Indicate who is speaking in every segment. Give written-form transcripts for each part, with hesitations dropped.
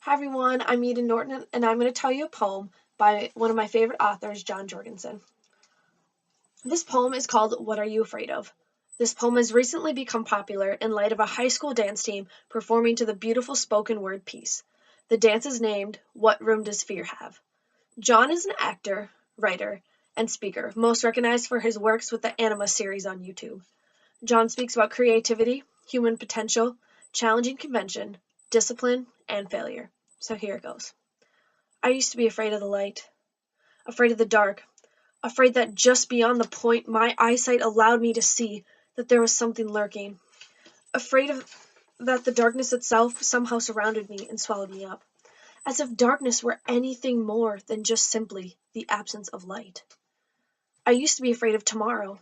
Speaker 1: Hi everyone, I'm Eden Norton, and I'm going to tell you a poem by one of my favorite authors, John Jorgensen. This poem is called What Are You Afraid Of? This poem has recently become popular in light of a high school dance team performing to the beautiful spoken word piece. The dance is named What Room Does Fear Have? John is an actor, writer, and speaker, most recognized for his works with the Anima series on YouTube. John speaks about creativity, human potential, challenging convention, discipline, and failure. So here it goes. I used to be afraid of the light, afraid of the dark, afraid that just beyond the point my eyesight allowed me to see that there was something lurking, afraid of that the darkness itself somehow surrounded me and swallowed me up, as if darkness were anything more than just simply the absence of light. I used to be afraid of tomorrow,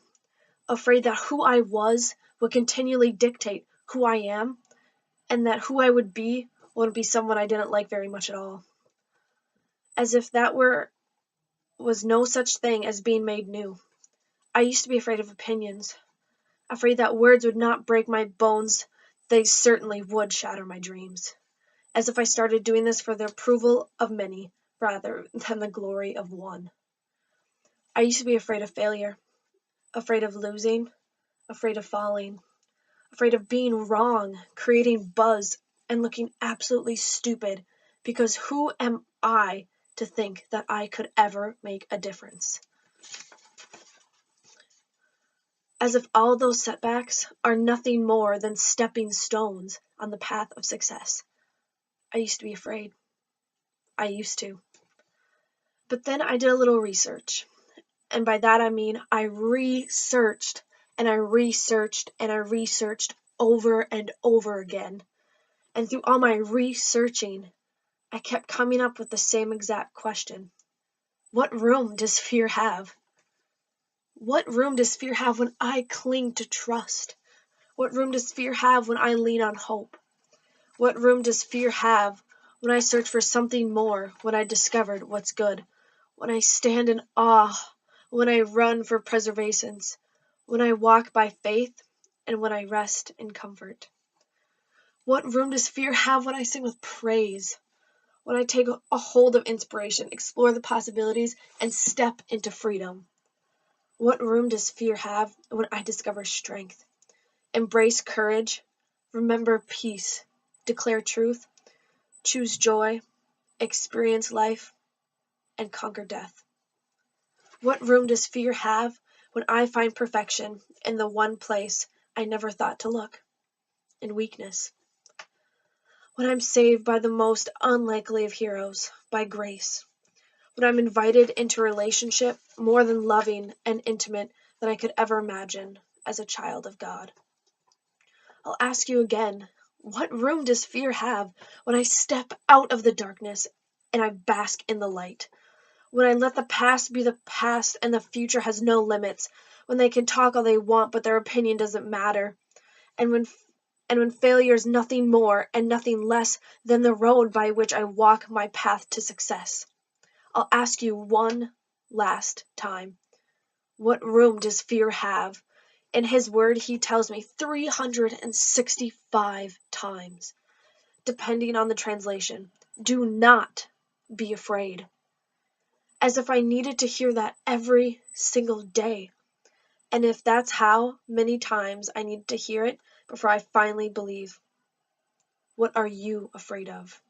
Speaker 1: afraid that who I was would continually dictate who I am, and that who I would be wouldn't be someone I didn't like very much at all. As if that was no such thing as being made new. I used to be afraid of opinions, afraid that words would not break my bones, they certainly would shatter my dreams. As if I started doing this for the approval of many rather than the glory of one. I used to be afraid of failure, afraid of losing, afraid of falling, afraid of being wrong, creating buzz, and looking absolutely stupid, because who am I to think that I could ever make a difference? As if all those setbacks are nothing more than stepping stones on the path of success. I used to be afraid. I used to. But then I did a little research. And by that I mean I researched and I researched and I researched over and over again. And through all my researching, I kept coming up with the same exact question. What room does fear have? What room does fear have when I cling to trust? What room does fear have when I lean on hope? What room does fear have when I search for something more, when I discovered what's good, when I stand in awe, when I run for preservations, when I walk by faith, and when I rest in comfort? What room does fear have when I sing with praise, when I take a hold of inspiration, explore the possibilities, and step into freedom? What room does fear have when I discover strength, embrace courage, remember peace, declare truth, choose joy, experience life, and conquer death? What room does fear have when I find perfection in the one place I never thought to look, in weakness? When I'm saved by the most unlikely of heroes, by grace. When I'm invited into a relationship more than loving and intimate than I could ever imagine as a child of God. I'll ask you again, what room does fear have when I step out of the darkness and I bask in the light? When I let the past be the past and the future has no limits, when they can talk all they want but their opinion doesn't matter, and when failure is nothing more and nothing less than the road by which I walk my path to success. I'll ask you one last time, what room does fear have? In his word, he tells me 365 times, depending on the translation, do not be afraid. As if I needed to hear that every single day. And if that's how many times I needed to hear it before I finally believe. What are you afraid of?